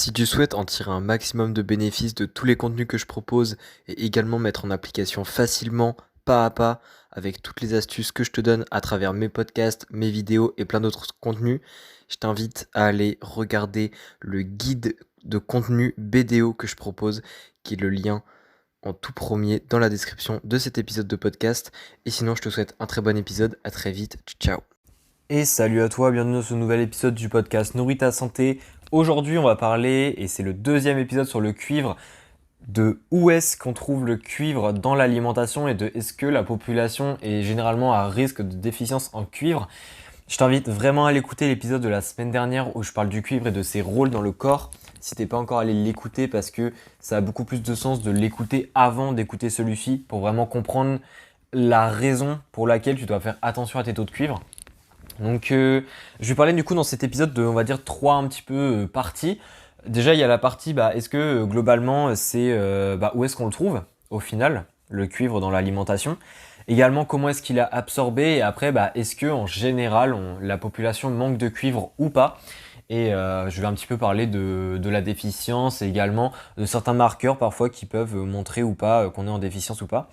Si tu souhaites en tirer un maximum de bénéfices de tous les contenus que je propose et également mettre en application facilement, pas à pas, avec toutes les astuces que je te donne à travers mes podcasts, mes vidéos et plein d'autres contenus, je t'invite à aller regarder le guide de contenu BDO que je propose, qui est le lien en tout premier dans la description de cet épisode de podcast. Et sinon, je te souhaite un très bon épisode. À très vite. Ciao. Et salut à toi, bienvenue dans ce nouvel épisode du podcast Nourris ta santé. Aujourd'hui, on va parler, et c'est le deuxième épisode sur le cuivre, de où est-ce qu'on trouve le cuivre dans l'alimentation et de est-ce que la population est généralement à risque de déficience en cuivre. Je t'invite vraiment à l'écouter l'épisode de la semaine dernière où je parle du cuivre et de ses rôles dans le corps. Si t'es pas encore allé l'écouter, parce que ça a beaucoup plus de sens de l'écouter avant d'écouter celui-ci pour vraiment comprendre la raison pour laquelle tu dois faire attention à tes taux de cuivre. Donc je vais parler du coup dans cet épisode de, on va dire, trois un petit peu parties. Déjà il y a la partie, est-ce que globalement c'est où est-ce qu'on le trouve au final, le cuivre dans l'alimentation. Également comment est-ce qu'il a absorbé et après est-ce que en général la population manque de cuivre ou pas. Et je vais un petit peu parler de la déficience et également de certains marqueurs parfois qui peuvent montrer ou pas qu'on est en déficience ou pas.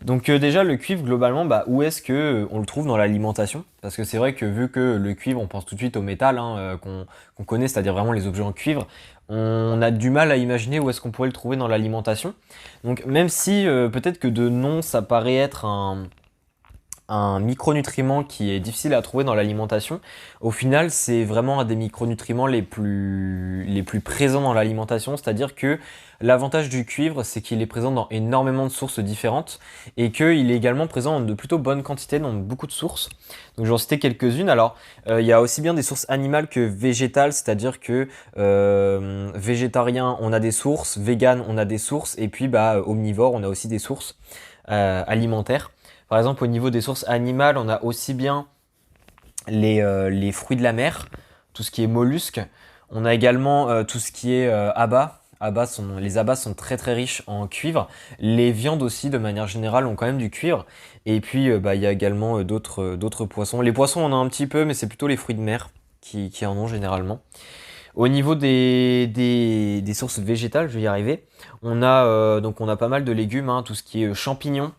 Donc déjà le cuivre globalement, où est-ce que on le trouve dans l'alimentation? Parce que c'est vrai que vu que le cuivre, on pense tout de suite au métal qu'on connaît, c'est-à-dire vraiment les objets en cuivre, on a du mal à imaginer où est-ce qu'on pourrait le trouver dans l'alimentation. Donc même si peut-être que de nom ça paraît être un micronutriment qui est difficile à trouver dans l'alimentation, au final c'est vraiment un des micronutriments les plus présents dans l'alimentation, c'est-à-dire que l'avantage du cuivre c'est qu'il est présent dans énormément de sources différentes et qu'il est également présent en de plutôt bonnes quantités dans beaucoup de sources. Donc je vais en citer quelques-unes. Alors il y a aussi bien des sources animales que végétales, c'est-à-dire que végétarien on a des sources, vegan on a des sources et puis omnivore on a aussi des sources alimentaires. Par exemple, au niveau des sources animales, on a aussi bien les fruits de la mer, tout ce qui est mollusques. On a également tout ce qui est abats. Les abats sont très très riches en cuivre. Les viandes aussi, de manière générale, ont quand même du cuivre. Et puis, il y a également d'autres poissons. Les poissons, on en a un petit peu, mais c'est plutôt les fruits de mer qui en ont généralement. Au niveau des sources végétales, je vais y arriver. On a pas mal de légumes, tout ce qui est champignons.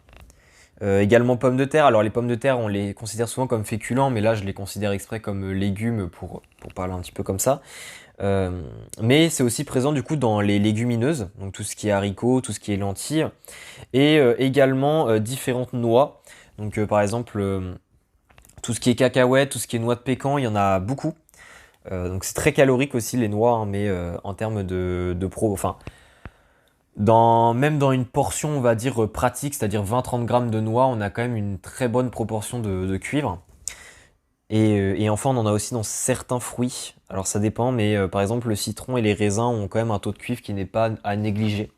Également pommes de terre. Alors les pommes de terre, on les considère souvent comme féculents, mais là je les considère exprès comme légumes pour parler un petit peu comme ça. Mais c'est aussi présent du coup dans les légumineuses, donc tout ce qui est haricots, tout ce qui est lentilles, et également différentes noix. Donc par exemple tout ce qui est cacahuètes, tout ce qui est noix de pécan, il y en a beaucoup. Donc c'est très calorique aussi les noix, mais en termes même dans une portion, on va dire, pratique, c'est-à-dire 20-30 grammes de noix, on a quand même une très bonne proportion de cuivre. Et enfin, on en a aussi dans certains fruits. Alors ça dépend, mais par exemple, le citron et les raisins ont quand même un taux de cuivre qui n'est pas à négliger.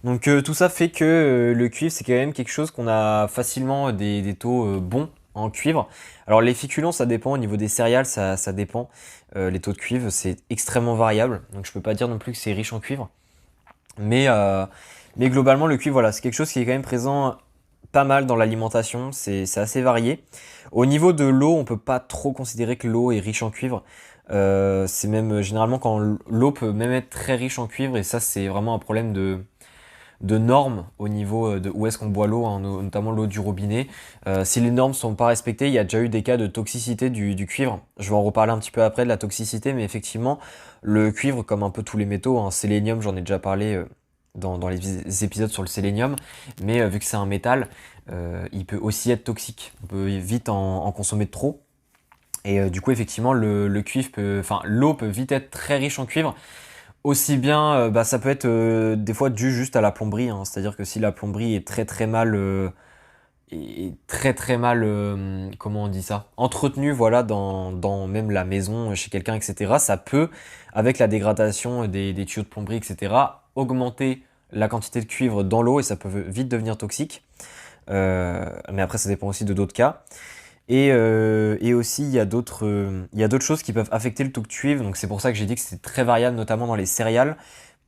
Donc tout ça fait que le cuivre, c'est quand même quelque chose qu'on a facilement des taux bons en cuivre. Alors les féculents, ça dépend. Au niveau des céréales, ça dépend. Les taux de cuivre, c'est extrêmement variable. Donc je peux pas dire non plus que c'est riche en cuivre. Mais globalement, le cuivre, voilà, c'est quelque chose qui est quand même présent pas mal dans l'alimentation, c'est assez varié. Au niveau de l'eau, on peut pas trop considérer que l'eau est riche en cuivre. C'est même généralement quand l'eau peut même être très riche en cuivre, et ça c'est vraiment un problème de normes au niveau de où est-ce qu'on boit l'eau, notamment l'eau du robinet. Si les normes sont pas respectées, il y a déjà eu des cas de toxicité du cuivre. Je vais en reparler un petit peu après de la toxicité, mais effectivement, le cuivre, comme un peu tous les métaux, sélénium, j'en ai déjà parlé dans les épisodes sur le sélénium, mais vu que c'est un métal, il peut aussi être toxique. On peut vite en consommer de trop. Et du coup, effectivement, l'eau peut vite être très riche en cuivre. Aussi bien, ça peut être des fois dû juste à la plomberie, c'est-à-dire que si la plomberie est très très mal, comment on dit ça, entretenue, voilà, dans même la maison, chez quelqu'un, etc., ça peut, avec la dégradation des tuyaux de plomberie, etc., augmenter la quantité de cuivre dans l'eau et ça peut vite devenir toxique. Mais après, ça dépend aussi de d'autres cas. Et aussi, il y a d'autres choses qui peuvent affecter le taux de cuivre. Donc c'est pour ça que j'ai dit que c'est très variable, notamment dans les céréales.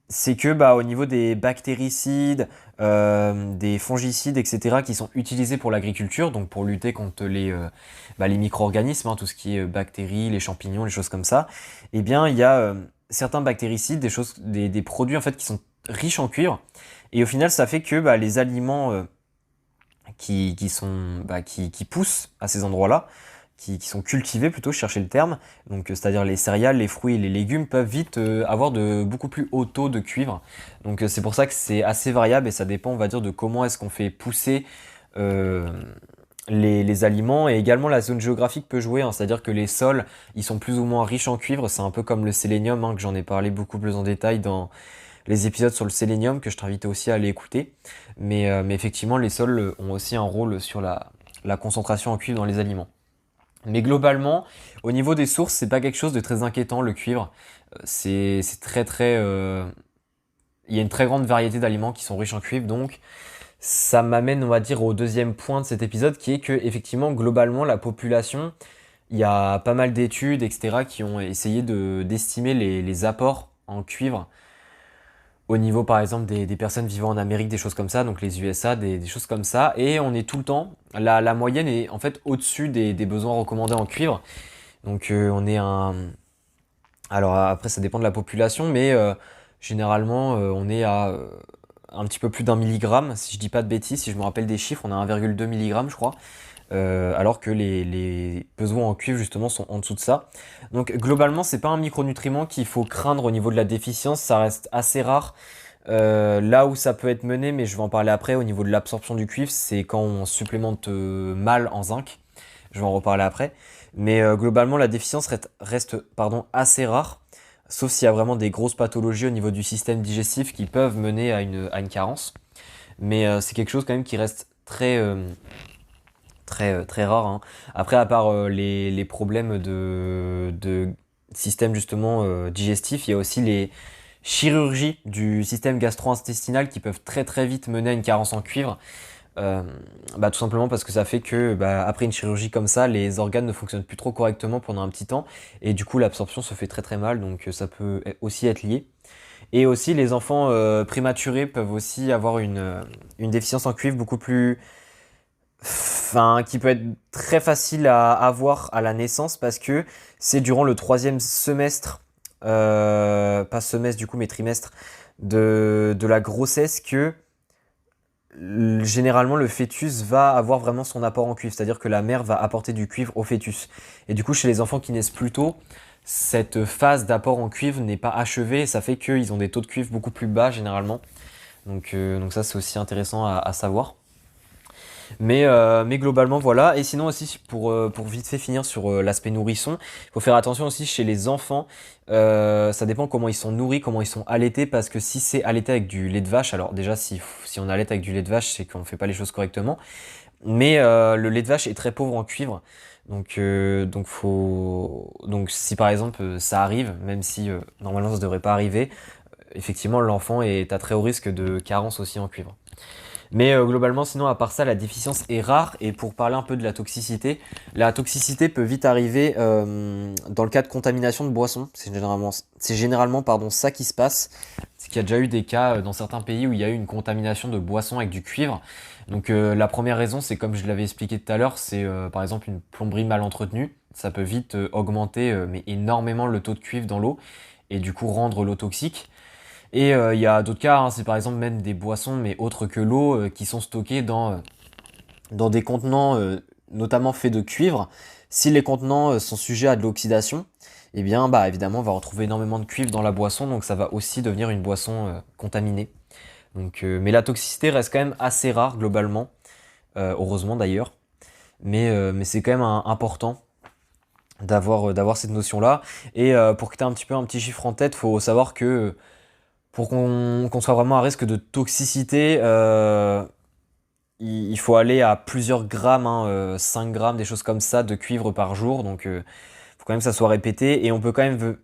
C'est que au niveau des bactéricides, des fongicides, etc., qui sont utilisés pour l'agriculture, donc pour lutter contre les micro-organismes, tout ce qui est bactéries, les champignons, les choses comme ça, eh bien il y a certains bactéricides, des produits en fait qui sont riches en cuivre. Et au final, ça fait que les aliments qui poussent à ces endroits-là, qui sont cultivés plutôt, je cherchais le terme, donc c'est-à-dire les céréales, les fruits et les légumes peuvent vite avoir de beaucoup plus hauts taux de cuivre. Donc c'est pour ça que c'est assez variable et ça dépend, on va dire, de comment est-ce qu'on fait pousser euh, les aliments, et également la zone géographique peut jouer, hein. C'est-à-dire que les sols, ils sont plus ou moins riches en cuivre, c'est un peu comme le sélénium, hein, que j'en ai parlé beaucoup plus en détail dans les épisodes sur le sélénium, que je t'invite aussi à aller écouter. Mais effectivement, les sols ont aussi un rôle sur la concentration en cuivre dans les aliments. Mais globalement, au niveau des sources, c'est pas quelque chose de très inquiétant, le cuivre. C'est très très... il y a une très grande variété d'aliments qui sont riches en cuivre, donc ça m'amène, on va dire, au deuxième point de cet épisode, qui est que effectivement, globalement, la population, il y a pas mal d'études, etc., qui ont essayé d'estimer les apports en cuivre au niveau, par exemple, des personnes vivant en Amérique, des choses comme ça, donc les USA, des choses comme ça, et on est tout le temps, la moyenne est en fait au-dessus des besoins recommandés en cuivre, donc on est un... Alors après, ça dépend de la population, mais généralement, on est à un petit peu plus d'un milligramme, si je dis pas de bêtises, si je me rappelle des chiffres, on a 1,2 mg, je crois, alors que les besoins en cuivre, justement, sont en dessous de ça. Donc globalement, c'est pas un micronutriment qu'il faut craindre au niveau de la déficience, ça reste assez rare. Là où ça peut être mené, mais je vais en parler après, au niveau de l'absorption du cuivre, c'est quand on supplémente mal en zinc. Je vais en reparler après. Mais globalement, la déficience reste assez rare, sauf s'il y a vraiment des grosses pathologies au niveau du système digestif qui peuvent mener à une carence. Mais c'est quelque chose quand même qui reste très rare, hein. Après, à part les problèmes de système justement digestif, il y a aussi les chirurgies du système gastro-intestinal qui peuvent très très vite mener à une carence en cuivre. Euh, tout simplement parce que ça fait que après une chirurgie comme ça, les organes ne fonctionnent plus trop correctement pendant un petit temps et du coup l'absorption se fait très très mal, donc ça peut aussi être lié. Et aussi les enfants prématurés peuvent aussi avoir une déficience en cuivre beaucoup plus... Enfin, qui peut être très facile à avoir à la naissance parce que c'est durant le troisième semestre, pas semestre du coup, mais trimestre de la grossesse que généralement le fœtus va avoir vraiment son apport en cuivre, c'est-à-dire que la mère va apporter du cuivre au fœtus. Et du coup, chez les enfants qui naissent plus tôt, cette phase d'apport en cuivre n'est pas achevée et ça fait qu'ils ont des taux de cuivre beaucoup plus bas généralement. Donc ça, c'est aussi intéressant à savoir. Mais globalement, voilà. Et sinon aussi, pour vite fait finir sur l'aspect nourrisson, il faut faire attention aussi chez les enfants. Ça dépend comment ils sont nourris, comment ils sont allaités, parce que si c'est allaité avec du lait de vache, alors déjà si on allaite avec du lait de vache, c'est qu'on ne fait pas les choses correctement. Mais le lait de vache est très pauvre en cuivre. Donc si par exemple ça arrive, même si normalement ça ne devrait pas arriver, effectivement l'enfant est à très haut risque de carence aussi en cuivre. Mais globalement, sinon, à part ça, la déficience est rare. Et pour parler un peu de la toxicité peut vite arriver dans le cas de contamination de boissons. C'est généralement ça qui se passe. C'est qu'il y a déjà eu des cas dans certains pays où il y a eu une contamination de boissons avec du cuivre. Donc la première raison, c'est comme je l'avais expliqué tout à l'heure, c'est par exemple une plomberie mal entretenue. Ça peut vite augmenter mais énormément le taux de cuivre dans l'eau et du coup rendre l'eau toxique. Et il y a d'autres cas, hein, c'est par exemple même des boissons, mais autres que l'eau, qui sont stockées dans des contenants notamment faits de cuivre. Si les contenants sont sujets à de l'oxydation, eh bien évidemment on va retrouver énormément de cuivre dans la boisson, donc ça va aussi devenir une boisson contaminée. Mais la toxicité reste quand même assez rare globalement, heureusement d'ailleurs. Mais c'est quand même important d'avoir cette notion-là. Et pour que tu aies un petit chiffre en tête, il faut savoir que pour qu'on soit vraiment à risque de toxicité, il faut aller à plusieurs grammes, hein, 5 grammes, des choses comme ça, de cuivre par jour. Donc, il faut quand même que ça soit répété. Et on peut quand même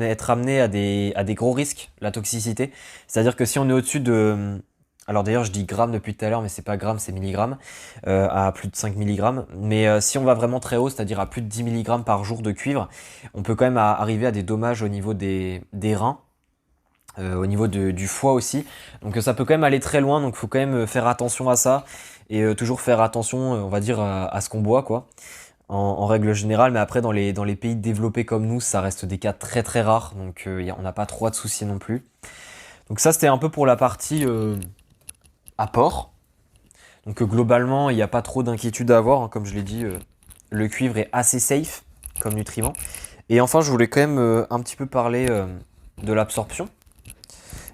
être amené à des gros risques, la toxicité. C'est-à-dire que si on est au-dessus de... Alors d'ailleurs, je dis grammes depuis tout à l'heure, mais c'est pas grammes, c'est milligrammes, à plus de 5 milligrammes. Mais si on va vraiment très haut, c'est-à-dire à plus de 10 milligrammes par jour de cuivre, on peut quand même arriver à des dommages au niveau des reins. Au niveau du foie aussi. Donc ça peut quand même aller très loin, donc il faut quand même faire attention à ça et toujours faire attention, on va dire, à ce qu'on boit, quoi. en règle générale, mais après dans les pays développés comme nous, ça reste des cas très très rares, donc on n'a pas trop de soucis non plus. Donc ça c'était un peu pour la partie apport. Donc globalement, il n'y a pas trop d'inquiétude à avoir, hein. Comme je l'ai dit, le cuivre est assez safe comme nutriment. Et enfin, je voulais quand même un petit peu parler de l'absorption.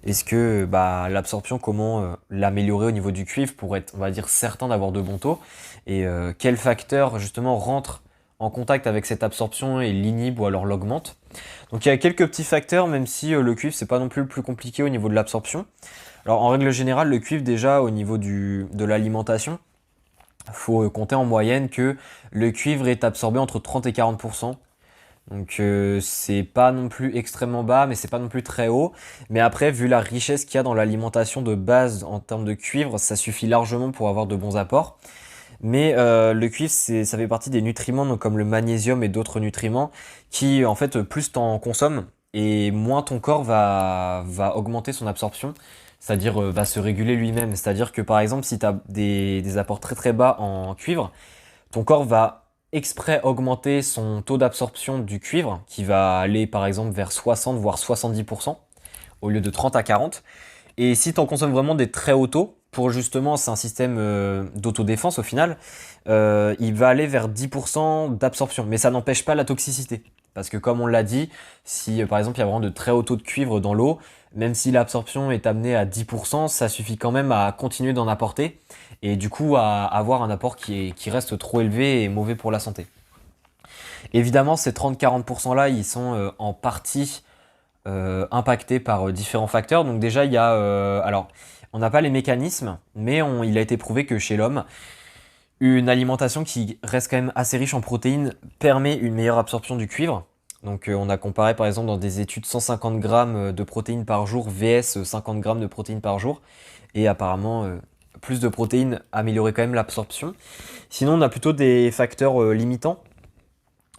Est-ce que l'absorption, comment l'améliorer au niveau du cuivre pour être, on va dire, certain d'avoir de bons taux? Et quels facteurs justement rentrent en contact avec cette absorption et l'inhibent ou alors l'augmentent? Donc il y a quelques petits facteurs, même si le cuivre c'est pas non plus le plus compliqué au niveau de l'absorption. Alors en règle générale, le cuivre déjà au niveau de l'alimentation, il faut compter en moyenne que le cuivre est absorbé entre 30 et 40%. Donc c'est pas non plus extrêmement bas, mais c'est pas non plus très haut. Mais après, vu la richesse qu'il y a dans l'alimentation de base en termes de cuivre, ça suffit largement pour avoir de bons apports. Mais le cuivre, ça fait partie des nutriments, donc comme le magnésium et d'autres nutriments, qui en fait, plus t'en consommes et moins ton corps va augmenter son absorption, c'est-à-dire va se réguler lui-même. C'est-à-dire que par exemple, si tu as des apports très très bas en cuivre, ton corps va exprès augmenter son taux d'absorption du cuivre, qui va aller par exemple vers 60 voire 70%, au lieu de 30 à 40. Et si tu en consommes vraiment des très hauts taux, pour justement, c'est un système d'autodéfense au final, il va aller vers 10% d'absorption. Mais ça n'empêche pas la toxicité. Parce que comme on l'a dit, si par exemple il y a vraiment de très hauts taux de cuivre dans l'eau, même si l'absorption est amenée à 10%, ça suffit quand même à continuer d'en apporter. Et du coup à avoir un apport qui reste trop élevé et mauvais pour la santé. Évidemment, ces 30-40% là, ils sont en partie impacté par différents facteurs. Donc déjà, il y a... alors, on n'a pas les mécanismes, mais il a été prouvé que chez l'homme, une alimentation qui reste quand même assez riche en protéines permet une meilleure absorption du cuivre. Donc on a comparé par exemple dans des études 150 grammes de protéines par jour vs 50 grammes de protéines par jour. Et apparemment, plus de protéines améliorait quand même l'absorption. Sinon, on a plutôt des facteurs limitants.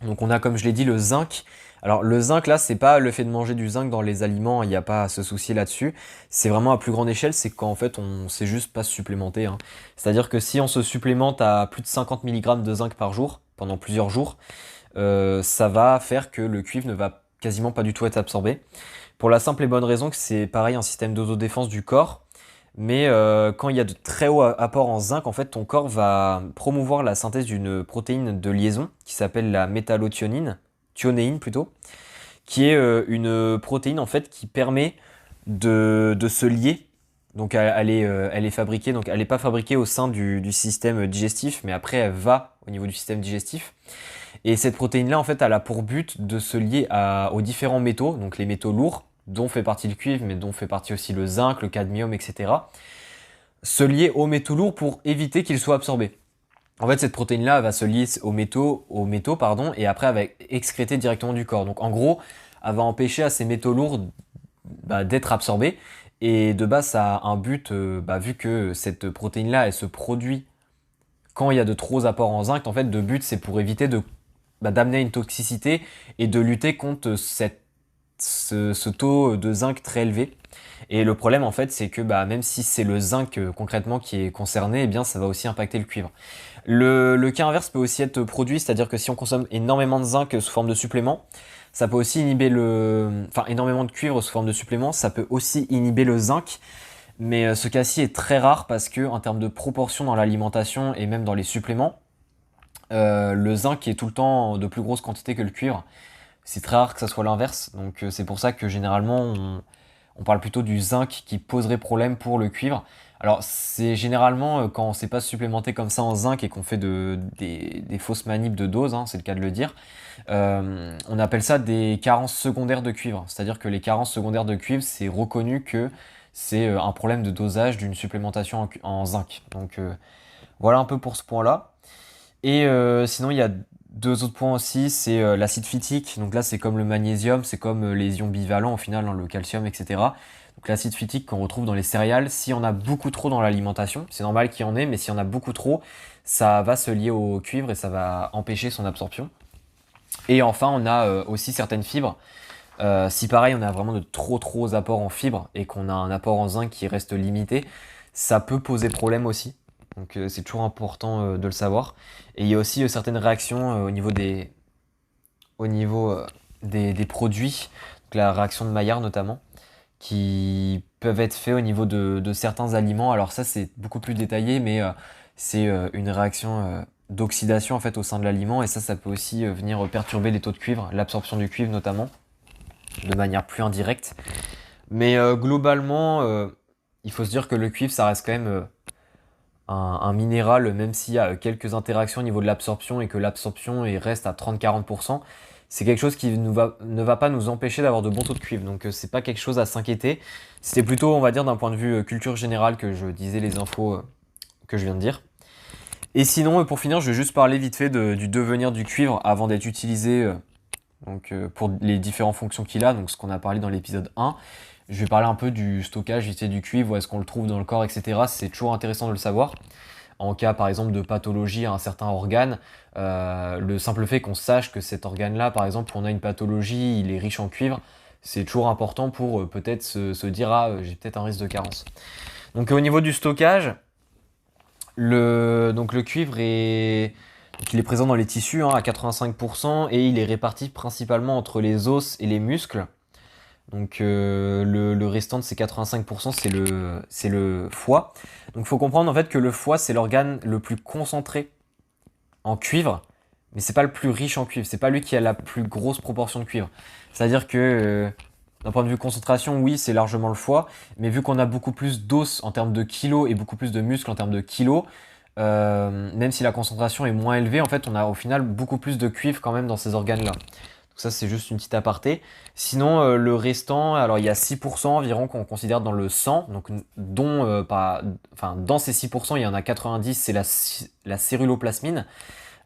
Donc on a, comme je l'ai dit, le zinc. Alors le zinc là, c'est pas le fait de manger du zinc dans les aliments, il n'y a pas à se soucier là-dessus. C'est vraiment à plus grande échelle, c'est qu'en fait on sait juste pas se supplémenter, hein. C'est-à-dire que si on se supplémente à plus de 50 mg de zinc par jour, pendant plusieurs jours, ça va faire que le cuivre ne va quasiment pas du tout être absorbé. Pour la simple et bonne raison que c'est pareil un système d'autodéfense du corps. Mais quand il y a de très hauts apports en zinc, en fait, ton corps va promouvoir la synthèse d'une protéine de liaison qui s'appelle la thionéine plutôt, qui est une protéine en fait qui permet de se lier. Donc elle est fabriquée, donc elle n'est pas fabriquée au sein du système digestif, mais après elle va au niveau du système digestif. Et cette protéine-là, en fait, elle a pour but de se lier aux différents métaux, donc les métaux lourds, dont fait partie le cuivre, mais dont fait partie aussi le zinc, le cadmium, etc. Se lier aux métaux lourds pour éviter qu'ils soient absorbés. En fait, cette protéine-là va se lier aux métaux, pardon, et après elle va excréter directement du corps. Donc en gros, elle va empêcher à ces métaux lourds d'être absorbés. Et de base, ça a un but, vu que cette protéine-là, elle se produit quand il y a de trop apports en zinc, en fait, le but, c'est pour éviter d'amener une toxicité et de lutter contre ce taux de zinc très élevé. Et le problème en fait c'est que même si c'est le zinc concrètement qui est concerné, eh bien ça va aussi impacter le cuivre. Le cas inverse peut aussi être produit, c'est-à-dire que si on consomme énormément de zinc sous forme de supplément, ça peut aussi inhiber énormément de cuivre sous forme de supplément, ça peut aussi inhiber le zinc. Mais ce cas-ci est très rare parce que en termes de proportion dans l'alimentation et même dans les suppléments, le zinc est tout le temps de plus grosse quantité que le cuivre. C'est très rare que ça soit l'inverse, donc c'est pour ça que généralement on parle plutôt du zinc qui poserait problème pour le cuivre. Alors c'est généralement quand on ne sait pas se supplémenter comme ça en zinc et qu'on fait des fausses manips de dose, hein, c'est le cas de le dire, on appelle ça des carences secondaires de cuivre. C'est-à-dire que les carences secondaires de cuivre, c'est reconnu que c'est un problème de dosage d'une supplémentation en zinc. Donc voilà un peu pour ce point-là. Et sinon, il y a deux autres points aussi, c'est l'acide phytique. Donc là, c'est comme le magnésium, c'est comme les ions bivalents au final, hein, le calcium, etc. Donc l'acide phytique qu'on retrouve dans les céréales, s'il y en a beaucoup trop dans l'alimentation, c'est normal qu'il y en ait, mais s'il y en a beaucoup trop, ça va se lier au cuivre et ça va empêcher son absorption. Et enfin, on a aussi certaines fibres. Si pareil, on a vraiment de trop apports en fibres et qu'on a un apport en zinc qui reste limité, ça peut poser problème aussi. Donc c'est toujours important de le savoir. Et il y a aussi certaines réactions au niveau des produits, donc la réaction de Maillard notamment, qui peuvent être faits au niveau de certains aliments. Alors ça c'est beaucoup plus détaillé, mais c'est une réaction d'oxydation en fait au sein de l'aliment, et ça peut aussi venir perturber les taux de cuivre, l'absorption du cuivre notamment, de manière plus indirecte. Mais globalement, il faut se dire que le cuivre ça reste quand même un minéral, même s'il y a quelques interactions au niveau de l'absorption et que l'absorption reste à 30-40%, c'est quelque chose qui ne va pas nous empêcher d'avoir de bons taux de cuivre. Donc c'est pas quelque chose à s'inquiéter. C'était plutôt, on va dire, d'un point de vue culture générale que je disais les infos que je viens de dire. Et sinon, pour finir, je vais juste parler vite fait du devenir du cuivre avant d'être utilisé pour les différentes fonctions qu'il a, donc ce qu'on a parlé dans l'épisode 1. Je vais parler un peu du stockage vite fait du cuivre, où est-ce qu'on le trouve dans le corps, etc. C'est toujours intéressant de le savoir. En cas par exemple de pathologie à un certain organe, le simple fait qu'on sache que cet organe-là, par exemple, on a une pathologie, il est riche en cuivre, c'est toujours important pour peut-être se dire j'ai peut-être un risque de carence. Donc au niveau du stockage, donc le cuivre il est présent dans les tissus à 85% et il est réparti principalement entre les os et les muscles. Donc le restant de ces 85%, c'est le foie. Donc il faut comprendre en fait que le foie, c'est l'organe le plus concentré en cuivre, mais c'est pas le plus riche en cuivre. C'est pas lui qui a la plus grosse proportion de cuivre. C'est-à-dire que d'un point de vue concentration, oui, c'est largement le foie, mais vu qu'on a beaucoup plus d'os en termes de kilos et beaucoup plus de muscles en termes de kilos, même si la concentration est moins élevée, en fait, on a au final beaucoup plus de cuivre quand même dans ces organes-là. Ça, c'est juste une petite aparté. Sinon, le restant, alors il y a 6% environ qu'on considère dans le sang, donc dans ces 6%, il y en a 90, c'est la céruloplasmine,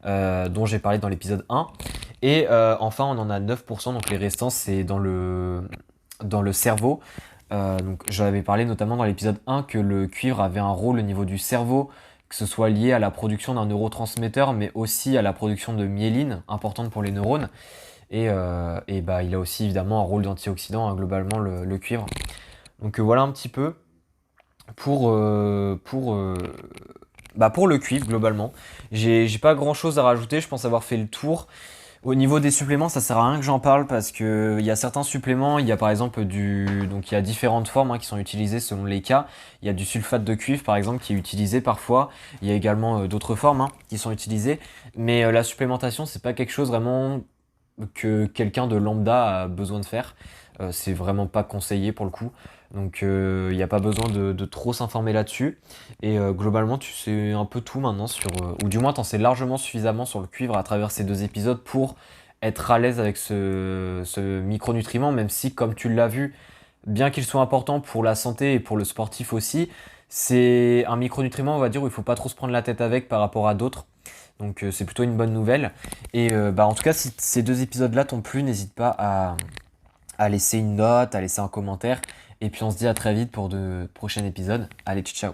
dont j'ai parlé dans l'épisode 1. Et enfin, on en a 9%, donc les restants, c'est dans le cerveau. Donc j'en avais parlé notamment dans l'épisode 1 que le cuivre avait un rôle au niveau du cerveau, que ce soit lié à la production d'un neurotransmetteur, mais aussi à la production de myéline, importante pour les neurones. Et il a aussi évidemment un rôle d'antioxydant, globalement, le cuivre. Donc voilà un petit peu pour le cuivre, globalement. J'ai pas grand chose à rajouter, je pense avoir fait le tour. Au niveau des suppléments, ça sert à rien que j'en parle parce que il y a certains suppléments, il y a par exemple donc il y a différentes formes qui sont utilisées selon les cas. Il y a du sulfate de cuivre par exemple qui est utilisé parfois. Il y a également d'autres formes qui sont utilisées. Mais la supplémentation, c'est pas quelque chose vraiment que quelqu'un de lambda a besoin de faire. C'est vraiment pas conseillé pour le coup. Donc il n'y a pas besoin de trop s'informer là-dessus. Et globalement, tu sais un peu tout maintenant ou du moins t'en sais largement suffisamment sur le cuivre à travers ces 2 épisodes pour être à l'aise avec ce micronutriment, même si, comme tu l'as vu, bien qu'il soit important pour la santé et pour le sportif aussi, c'est un micronutriment, on va dire, où il faut pas trop se prendre la tête avec par rapport à d'autres. Donc c'est plutôt une bonne nouvelle. Et en tout cas, si ces 2 épisodes-là t'ont plu, n'hésite pas à laisser une note, à laisser un commentaire. Et puis on se dit à très vite pour de prochains épisodes. Allez, ciao.